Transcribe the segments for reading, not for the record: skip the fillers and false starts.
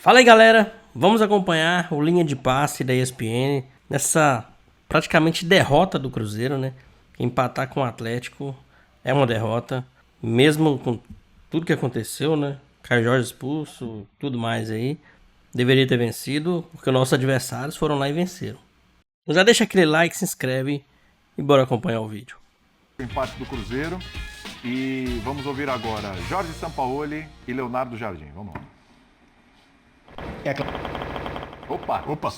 Fala aí, galera, vamos acompanhar o linha de passe da ESPN nessa praticamente derrota do Cruzeiro, né? Empatar com o Atlético é uma derrota, mesmo com tudo que aconteceu, né? Caio Jorge expulso, tudo mais aí. Deveria ter vencido, porque os nossos adversários foram lá e venceram. Então já deixa aquele like, se inscreve e bora acompanhar o vídeo. O empate do Cruzeiro e vamos ouvir agora Jorge Sampaoli e Leonardo Jardim. Vamos lá. Opa!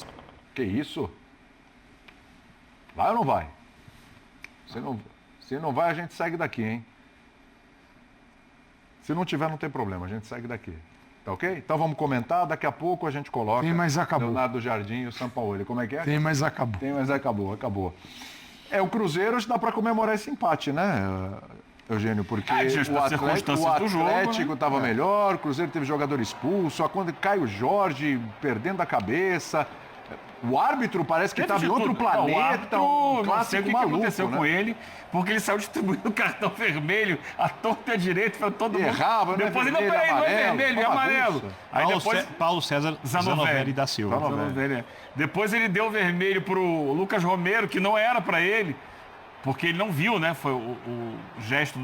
Que isso? Vai ou não vai? Se não vai, a gente segue daqui, hein? Se não tiver, não tem problema, a gente segue daqui. Tá ok? Então vamos comentar, daqui a pouco a gente coloca Tem, mas acabou. Leonardo Jardim e o Sampaoli. Como é que é? Tem, mas acabou. Tem, mas acabou. É, o Cruzeiro acho que dá pra comemorar esse empate, né, Eugênio? Porque o Atlético estava melhor, o Cruzeiro teve jogador expulso, quando Caio Jorge perdendo a cabeça. O árbitro parece que estava em outro planeta, um clássico maluco, o que aconteceu, né? com ele, porque ele saiu distribuindo o cartão vermelho, a torta direita, para todo mundo. Errava, né? Depois ele não é vermelho, é amarelo. Aí depois Paulo César Zanovelli da Silva. Zanovelli. Depois ele deu vermelho pro Lucas Romero, que não era para ele, porque ele não viu, né? Foi o gesto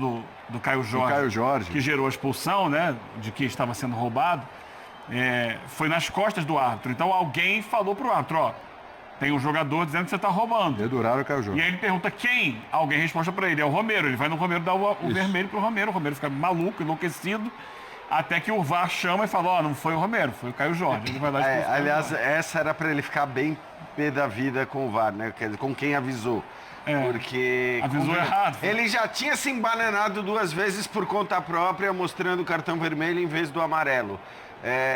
do Caio Jorge, que gerou a expulsão, né? De que estava sendo roubado. Foi nas costas do árbitro. Então alguém falou pro árbitro, ó, tem um jogador dizendo que você tá roubando. Deduraram o Caio Jorge. E aí ele pergunta quem? Alguém responde pra ele, é o Romero. Ele vai no Romero dar o vermelho pro Romero. O Romero fica maluco, enlouquecido, até que o VAR chama e fala, ó, não foi o Romero, foi o Caio Jorge. Ele vai lá e aliás, essa era pra ele ficar bem pé da vida com o VAR, né? Quer dizer, com quem avisou. Porque avisou errado. Ele já tinha se embananado 2 vezes por conta própria, mostrando o cartão vermelho em vez do amarelo.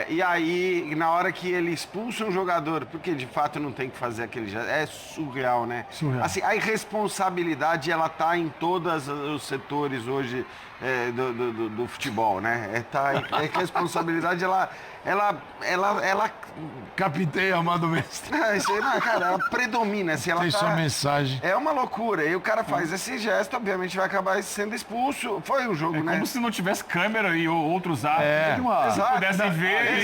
E aí, na hora que ele expulsa um jogador, porque de fato não tem que fazer aquele gesto, é surreal, né? Surreal. Assim, a irresponsabilidade, ela tá em todos os setores hoje do futebol, né? A irresponsabilidade, ela Capitei, amado mestre. Cara, ela predomina. Assim, ela Tem sua mensagem. É uma loucura. E o cara faz esse gesto, obviamente vai acabar sendo expulso. Foi um jogo, né? Como se não tivesse câmera e outros árbitros Exato. pudessem ver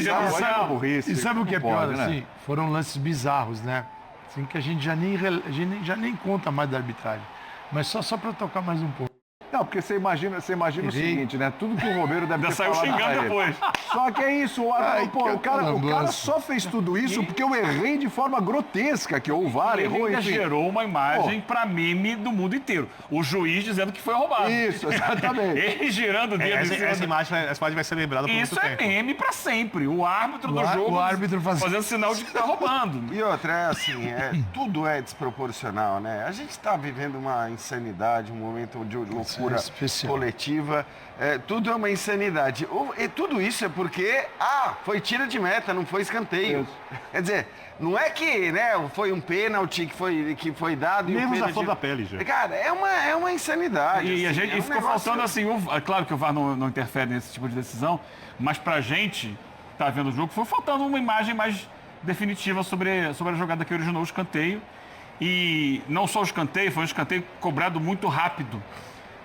E sabe o que é pior, assim? Foram lances bizarros, né? Assim, que a gente já nem conta mais da arbitragem. Mas só para tocar mais um pouco. Não, porque você imagina o seguinte, né? Tudo que o Romero deve ter saiu falado xingando pra ele. depois. Só que é isso, o cara só fez tudo isso porque eu errei de forma grotesca, que o VAR errou, Ele enfim. gerou uma imagem pra meme do mundo inteiro. O juiz dizendo que foi roubado. Isso, exatamente. Ele girando o dedo. Essa imagem vai ser lembrada por Isso muito é tempo. meme pra sempre. O árbitro do jogo o árbitro fazendo sinal de que tá roubando. E outra, tudo é desproporcional, né? A gente tá vivendo uma insanidade, um momento de loucura coletiva. Tudo é uma insanidade. E tudo isso é porque, foi tiro de meta, não foi escanteio. Isso. Quer dizer, não é que, né, foi um pênalti que foi dado. Mesmo a flor da pele, já. Cara, é uma insanidade. E assim, a gente ficou negócio... faltando assim, claro que o VAR não interfere nesse tipo de decisão, mas pra gente que tá vendo o jogo, foi faltando uma imagem mais definitiva sobre a jogada que originou o escanteio. E não só o escanteio, foi um escanteio cobrado muito rápido.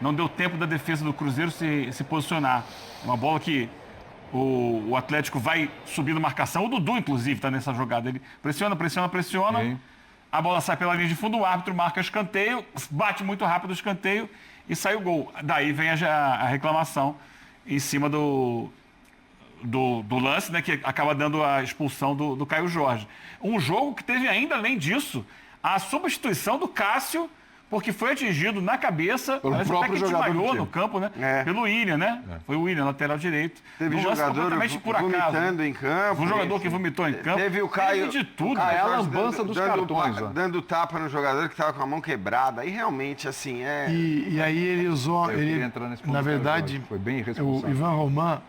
Não deu tempo da defesa do Cruzeiro se posicionar. Uma bola que o Atlético vai subindo marcação. O Dudu, inclusive, está nessa jogada. Ele pressiona. Sim. A bola sai pela linha de fundo, o árbitro marca escanteio, bate muito rápido o escanteio e sai o gol. Daí vem a reclamação em cima do lance, né, que acaba dando a expulsão do Caio Jorge. Um jogo que teve ainda, além disso, a substituição do Cássio, porque foi atingido na cabeça, pelo próprio jogador desmaiou no campo, né? Pelo William, né? Foi o William, lateral direito. Teve jogador vomitando em campo. Um jogador que vomitou em campo. Teve o Caio... Teve de tudo. É a lambança dos cartões. Dando tapa no jogador que estava com a mão quebrada. E realmente, assim, E aí ele usou... na verdade, foi bem irresponsável. O Ivan Roman,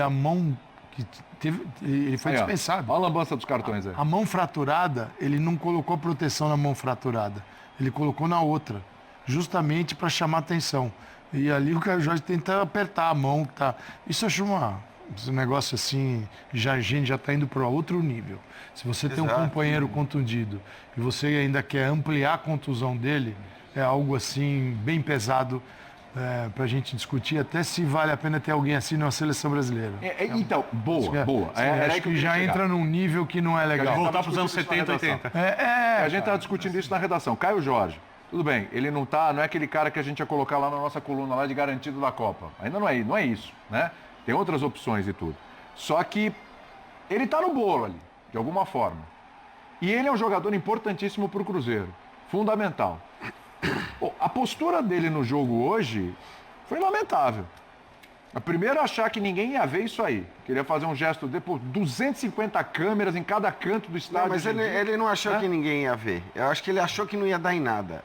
a mão que teve... Ele foi dispensado. Olha a lambança dos cartões aí. A mão fraturada, ele não colocou proteção na mão fraturada. Ele colocou na outra, justamente para chamar atenção. E ali o Caio Jorge tenta apertar a mão. Isso eu acho um negócio assim, a gente já está indo para outro nível. Se você tem um companheiro contundido e você ainda quer ampliar a contusão dele, é algo assim bem pesado para a gente discutir até se vale a pena ter alguém assim na seleção brasileira. Então, boa. Acho que já entra num nível que não é legal. Voltar para os anos 70, 80. A gente estava discutindo isso na redação. Caio Jorge, tudo bem, ele não é aquele cara que a gente ia colocar lá na nossa coluna lá de garantido da Copa. Ainda não é isso, né? Tem outras opções e tudo. Só que ele está no bolo ali, de alguma forma. E ele é um jogador importantíssimo para o Cruzeiro. Fundamental. A postura dele no jogo hoje foi lamentável. A primeira achar que ninguém ia ver isso aí. Queria fazer um gesto depois, 250 câmeras em cada canto do estádio. Não, mas ele não achou que ninguém ia ver. Eu acho que ele achou que não ia dar em nada.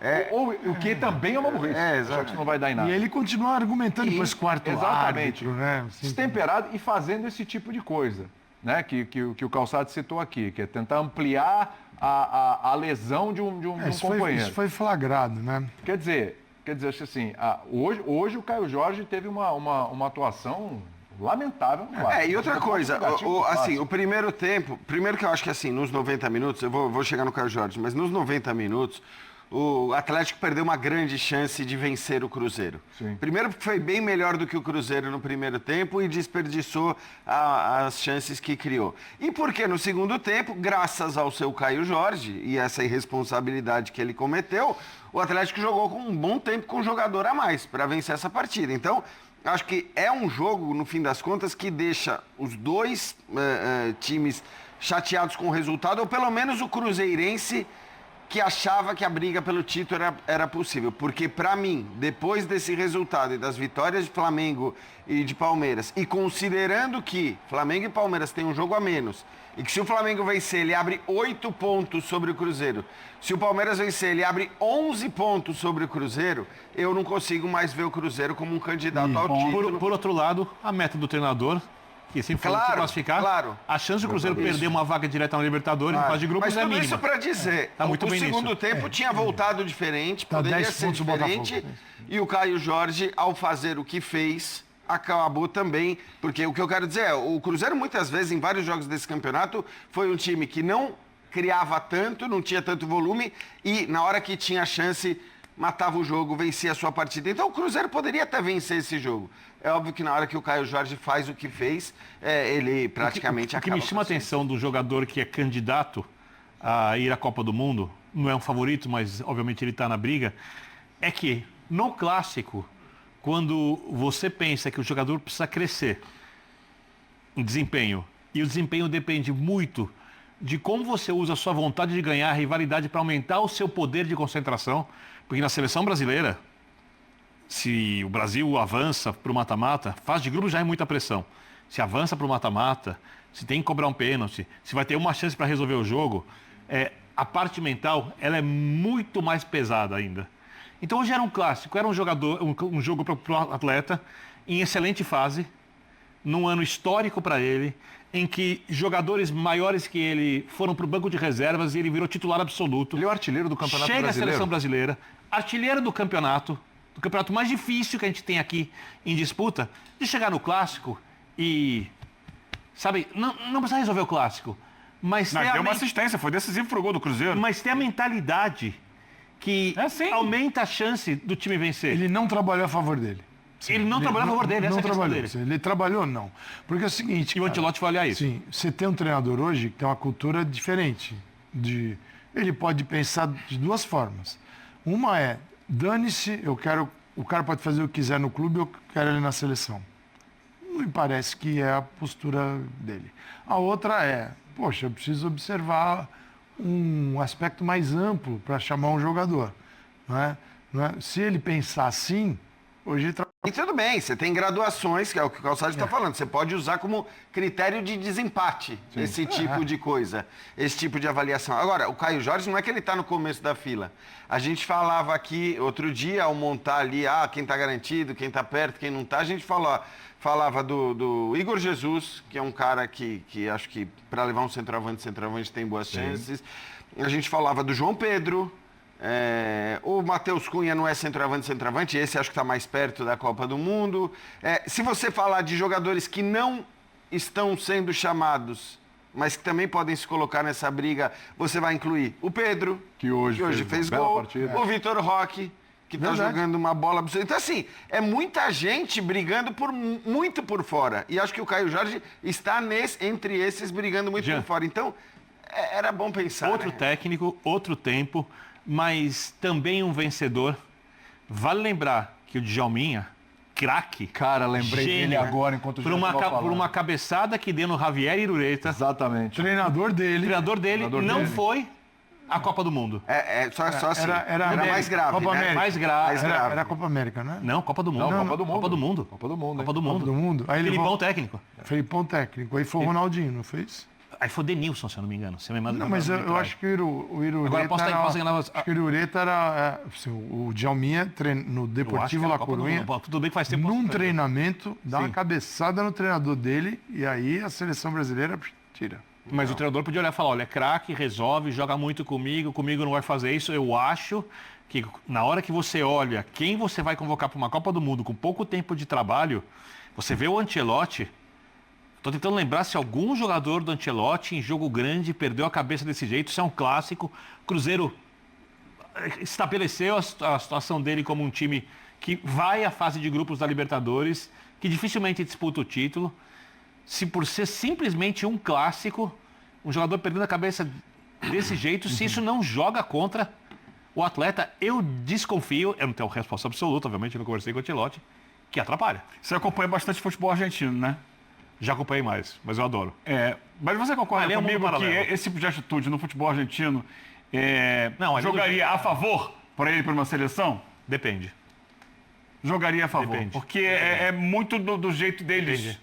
O que também é uma burrice. Exato. Que não vai dar em nada. E ele continua argumentando com esse quarto exatamente, árbitro, né? Destemperado e fazendo esse tipo de coisa, né? Que o Calçado citou aqui, que é tentar ampliar a lesão de um companheiro. Isso foi flagrado, né? Quer dizer, acho assim, hoje o Caio Jorge teve uma atuação lamentável. E outra coisa, o primeiro tempo, primeiro que eu acho que assim, nos 90 minutos, eu vou chegar no Caio Jorge, mas nos 90 minutos, o Atlético perdeu uma grande chance de vencer o Cruzeiro. Sim. Primeiro porque foi bem melhor do que o Cruzeiro no primeiro tempo e desperdiçou as chances que criou. E porque no segundo tempo, graças ao seu Caio Jorge e essa irresponsabilidade que ele cometeu, o Atlético jogou com um bom tempo com um jogador a mais para vencer essa partida. Então, acho que é um jogo, no fim das contas, que deixa os dois times chateados com o resultado, ou pelo menos o cruzeirense que achava que a briga pelo título era possível. Porque, para mim, depois desse resultado e das vitórias de Flamengo e de Palmeiras, e considerando que Flamengo e Palmeiras têm um jogo a menos, e que se o Flamengo vencer, ele abre 8 pontos sobre o Cruzeiro. Se o Palmeiras vencer, ele abre 11 pontos sobre o Cruzeiro, eu não consigo mais ver o Cruzeiro como um candidato ao título. Por outro lado, a meta do treinador, que sempre falou se classificar, a chance do Cruzeiro perder uma vaga direta na Libertadores, na fase de grupos, é mínima. Mas tudo isso para dizer, o segundo tempo tinha voltado diferente, poderia ser diferente, e o Caio Jorge, ao fazer o que fez, acabou também, porque o que eu quero dizer o Cruzeiro muitas vezes, em vários jogos desse campeonato, foi um time que não criava tanto, não tinha tanto volume, e na hora que tinha chance, matava o jogo, vencia a sua partida. Então o Cruzeiro poderia até vencer esse jogo. É óbvio que na hora que o Caio Jorge faz o que fez, ele praticamente acaba. O que me chama a atenção do jogador que é candidato a ir à Copa do Mundo, não é um favorito, mas obviamente ele está na briga, é que no Clássico, quando você pensa que o jogador precisa crescer em desempenho, e o desempenho depende muito de como você usa a sua vontade de ganhar, a rivalidade para aumentar o seu poder de concentração, porque na seleção brasileira, se o Brasil avança para o mata-mata, fase de grupo já é muita pressão. Se avança para o mata-mata, se tem que cobrar um pênalti, se vai ter uma chance para resolver o jogo, a parte mental ela é muito mais pesada ainda. Então hoje era um clássico, era um jogo para o atleta em excelente fase, num ano histórico para ele, em que jogadores maiores que ele foram para o banco de reservas e ele virou titular absoluto. Ele é o artilheiro do Campeonato Brasileiro. Chega à seleção brasileira, artilheiro do campeonato mais difícil que a gente tem aqui em disputa, de chegar no Clássico e, sabe, não precisa resolver o Clássico, mas deu uma assistência, foi decisivo pro gol do Cruzeiro. Mas tem a mentalidade que aumenta a chance do time vencer. Ele não trabalhou a favor dele. Sim, ele não trabalhou a favor dele, essa é a questão dele. Ele trabalhou, não. Porque é o seguinte... E o Ancelotti vai olhar isso. Sim, você tem um treinador hoje que tem uma cultura diferente. Ele pode pensar de duas formas. Uma é, dane-se, o cara pode fazer o que quiser no clube, eu quero ele na seleção. Não me parece que é a postura dele. A outra é, poxa, eu preciso observar um aspecto mais amplo para chamar um jogador. Não é? Se ele pensar assim, hoje ele trabalha. E tudo bem, você tem graduações, que é o que o Calçado está falando. Você pode usar como critério de desempate esse tipo de coisa, esse tipo de avaliação. Agora, o Caio Jorge não é que ele está no começo da fila. A gente falava aqui outro dia, ao montar ali, quem está garantido, quem está perto, quem não está, a gente falava do Igor Jesus, que é um cara que acho que para levar um centroavante tem boas chances. A gente falava do João Pedro. O Matheus Cunha não é centroavante, esse acho que está mais perto da Copa do Mundo. Se você falar de jogadores que não estão sendo chamados, mas que também podem se colocar nessa briga, você vai incluir o Pedro, que hoje fez gol, o Vitor Roque, que está jogando uma bola absurda. Então, assim, é muita gente brigando muito por fora. E acho que o Caio Jorge está entre esses brigando muito por fora. Então, era bom pensar. Outro técnico, outro tempo, mas também um vencedor. Vale lembrar que o Djalminha, craque. Cara, lembrei dele agora enquanto por uma cabeçada que deu no Javier Irureta. Exatamente. O treinador dele não foi a Copa do Mundo. Só assim. Era mais grave, Copa né? América. Mais grave. Era a Copa América, né? Não, Copa do Mundo. Copa do Mundo. Copa do Mundo. Copa do Mundo. Copa do Copa do Mundo. Aí ele Felipão técnico. Felipão técnico. Aí foi o Ronaldinho, não fez? Aí foi o Denilson, se eu não me engano. Você me manda. Não, mas eu acho que o Irureta Agora posso enganar. acho que o Irureta era... o Djalminha no Deportivo La Coruña. Tudo bem que faz tempo. Num treinamento, dá uma cabeçada no treinador dele e aí a seleção brasileira tira. Mas o treinador podia olhar e falar, olha, é craque, resolve, joga muito comigo não vai fazer isso. Eu acho que na hora que você olha quem você vai convocar para uma Copa do Mundo com pouco tempo de trabalho, você vê o Ancelotti. Estou tentando lembrar se algum jogador do Ancelotti em jogo grande perdeu a cabeça desse jeito. Isso é um clássico. Cruzeiro estabeleceu a situação dele como um time que vai à fase de grupos da Libertadores, que dificilmente disputa o título. Se por ser simplesmente um clássico, um jogador perdendo a cabeça desse jeito, se isso não joga contra o atleta, eu desconfio, eu não tenho resposta absoluta, obviamente, eu não conversei com o Ancelotti, que atrapalha. Você acompanha bastante futebol argentino, né? Já acompanhei mais, mas eu adoro. Mas você concorda comigo que esse tipo de atitude no futebol argentino jogaria a favor para ele para uma seleção? Depende. Jogaria a favor. Depende. Porque é muito do jeito deles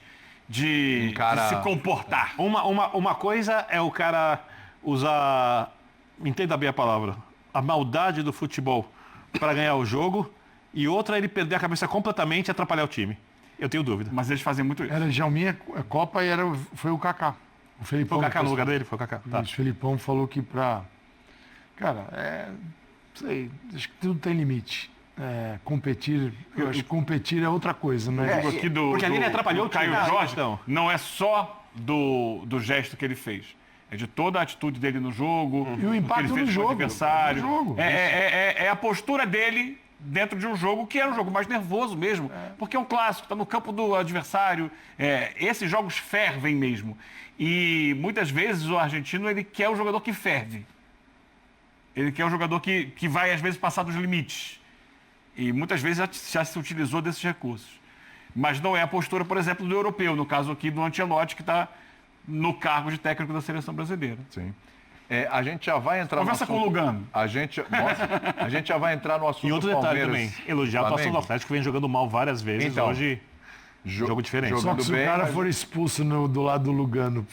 de se comportar. Uma coisa é o cara usar, entenda bem a palavra, a maldade do futebol para ganhar o jogo, e outra é ele perder a cabeça completamente e atrapalhar o time. Eu tenho dúvida. Mas eles fazem muito isso. Era Djalminha, Copa e foi o Kaká. O Felipão. Foi o Kaká no lugar dele? Foi o Kaká. Tá. O Felipão falou que Cara, não sei, acho que tudo tem limite. Competir, eu acho que competir é outra coisa, né? Porque ali ele atrapalhou o Caio time. Jorge, Então. não é só do gesto que ele fez. É de toda a atitude dele no jogo. E o impacto que ele fez do com o jogo. adversário. É a postura dele dentro de um jogo que era um jogo mais nervoso mesmo. Porque é um clássico, está no campo do adversário. Esses jogos fervem mesmo. E muitas vezes o argentino ele quer o jogador que ferve. Ele quer um jogador que vai, às vezes, passar dos limites. E muitas vezes já se utilizou desses recursos. Mas não é a postura, por exemplo, do europeu, no caso aqui do Ancelotti, que está no cargo de técnico da seleção brasileira. Sim. A gente já vai entrar Conversa com o Lugano. A gente já vai entrar no assunto E outro detalhe também, elogiar a atuação do Atlético, que vem jogando mal várias vezes. Então, hoje, jogo diferente. Só que se o cara for expulso do lado do Lugano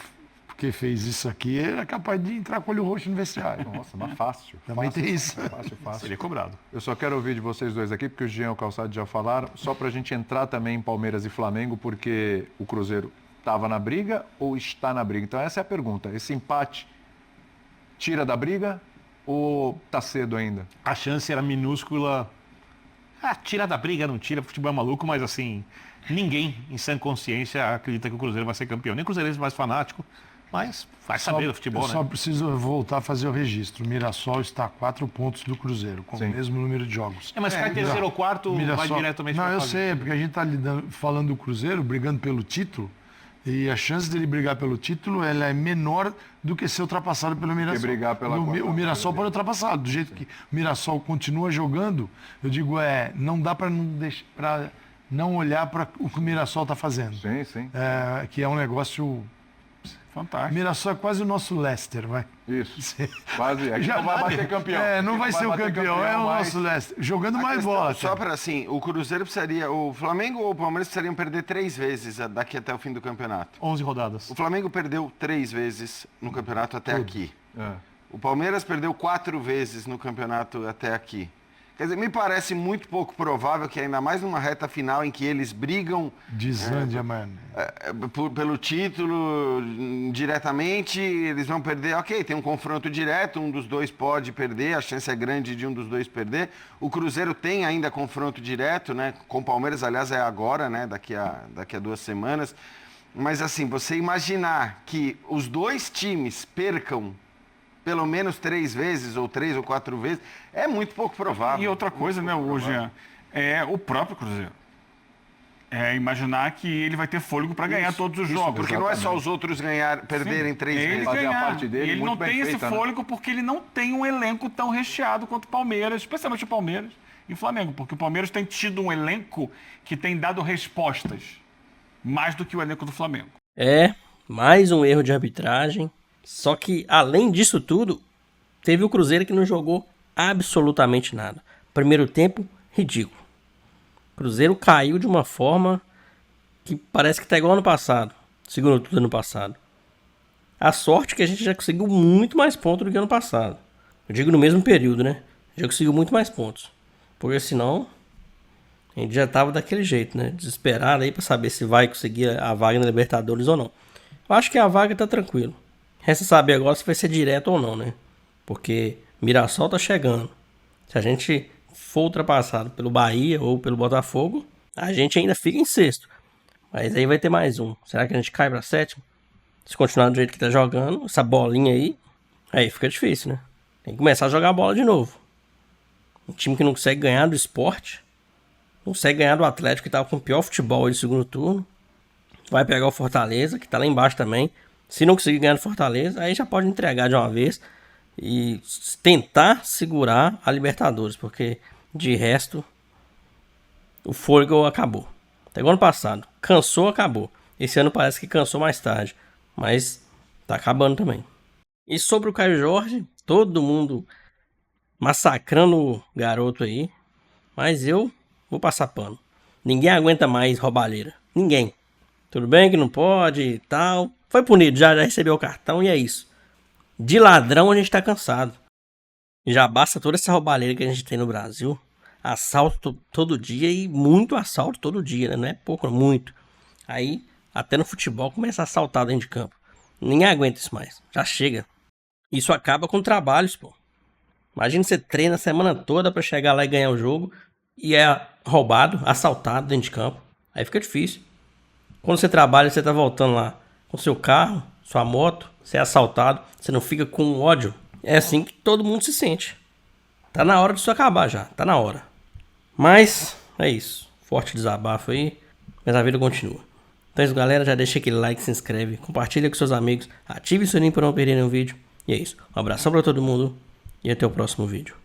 porque fez isso aqui, ele é capaz de entrar com o olho roxo no vestiário. Nossa, mas fácil. Também tem isso. Fácil. Seria cobrado. Eu só quero ouvir de vocês dois aqui, porque o Jean e o Calçado já falaram, só pra gente entrar também em Palmeiras e Flamengo, porque o Cruzeiro estava na briga ou está na briga? Então essa é a pergunta. Esse empate tira da briga ou tá cedo ainda? A chance era minúscula. Tira da briga, não tira, futebol é maluco, mas assim, ninguém em sã consciência acredita que o Cruzeiro vai ser campeão. Nem o Cruzeiro é mais fanático, mas vai saber do futebol, eu né? Só preciso voltar a fazer o registro. O Mirassol está a 4 pontos do Cruzeiro, com o mesmo número de jogos. Mas cai terceiro ou quarto, vai diretamente para a Não, eu fase. sei, porque a gente está falando do Cruzeiro, brigando pelo título, e a chance dele brigar pelo título ela é menor do que ser ultrapassado pelo Mirassol. brigar pela o Mirassol pode ultrapassar. Do jeito que o Mirassol continua jogando, eu digo, não dá para não olhar para o que o Mirassol está fazendo. Sim. Que é um negócio fantástico. Mirassol é quase o nosso Leicester, vai. Isso. Quase. Não vai bater campeão. Não vai ser o campeão, é o nosso Leicester. Jogando mais bola. Só para assim, o Cruzeiro precisaria, o Flamengo ou o Palmeiras precisariam perder 3 vezes daqui até o fim do campeonato. 11 rodadas. O Flamengo perdeu 3 vezes no campeonato até aqui. O Palmeiras perdeu 4 vezes no campeonato até aqui. Quer dizer, me parece muito pouco provável que ainda mais numa reta final em que eles brigam pelo título diretamente, eles vão perder. Ok, tem um confronto direto, um dos dois pode perder, a chance é grande de um dos dois perder. O Cruzeiro tem ainda confronto direto, né? Com o Palmeiras, aliás, é agora, né? Daqui a 2 semanas. Mas assim, você imaginar que os dois times percam pelo menos 3 vezes, ou 3 ou 4 vezes, é muito pouco provável. E outra coisa, né, hoje é o próprio Cruzeiro. É imaginar que ele vai ter fôlego para ganhar todos os jogos. Porque não é só os outros perderem 3 vezes. Fazer a parte dele, e ele não tem esse fôlego porque ele não tem um elenco tão recheado quanto o Palmeiras, especialmente o Palmeiras e o Flamengo, porque o Palmeiras tem tido um elenco que tem dado respostas mais do que o elenco do Flamengo. Mais um erro de arbitragem. Só que, além disso tudo, teve o Cruzeiro que não jogou absolutamente nada. Primeiro tempo, ridículo. O Cruzeiro caiu de uma forma que parece que tá igual ano passado. Segundo turno do ano passado. A sorte é que a gente já conseguiu muito mais pontos do que ano passado. Eu digo no mesmo período, né? Já conseguiu muito mais pontos. Porque senão, a gente já tava daquele jeito, né? Desesperado aí pra saber se vai conseguir a vaga na Libertadores ou não. Eu acho que a vaga tá tranquilo. Resta saber agora se vai ser direto ou não, né? Porque Mirassol tá chegando. Se a gente for ultrapassado pelo Bahia ou pelo Botafogo, a gente ainda fica em sexto. Mas aí vai ter mais um. Será que a gente cai pra sétimo? Se continuar do jeito que tá jogando, essa bolinha aí fica difícil, né? Tem que começar a jogar bola de novo. Um time que não consegue ganhar do Sport, não consegue ganhar do Atlético, que tava com o pior futebol aí do segundo turno. Vai pegar o Fortaleza, que tá lá embaixo também. Se não conseguir ganhar do Fortaleza, aí já pode entregar de uma vez e tentar segurar a Libertadores, porque de resto o fôlego acabou. Até igual ano passado, cansou, acabou. Esse ano parece que cansou mais tarde, mas tá acabando também. E sobre o Caio Jorge, todo mundo massacrando o garoto aí, mas eu vou passar pano. Ninguém aguenta mais roubalheira, ninguém. Tudo bem que não pode e tal, foi punido, já recebeu o cartão e é isso. De ladrão a gente tá cansado. Já basta toda essa roubalheira que a gente tem no Brasil. Assalto todo dia e muito assalto todo dia, né? Não é pouco, é muito. Aí, até no futebol, começa a assaltar dentro de campo. Ninguém aguenta isso mais. Já chega. Isso acaba com trabalhos, pô. Imagina você treina a semana toda pra chegar lá e ganhar o jogo e é roubado, assaltado dentro de campo. Aí fica difícil. Quando você trabalha, você tá voltando lá com seu carro, sua moto, você é assaltado, você não fica com ódio. É assim que todo mundo se sente. Tá na hora disso acabar já, tá na hora. Mas, é isso. Forte desabafo aí, mas a vida continua. Então é isso, galera, já deixa aquele like, se inscreve, compartilha com seus amigos, ative o sininho para não perder nenhum vídeo. E é isso, um abração pra todo mundo e até o próximo vídeo.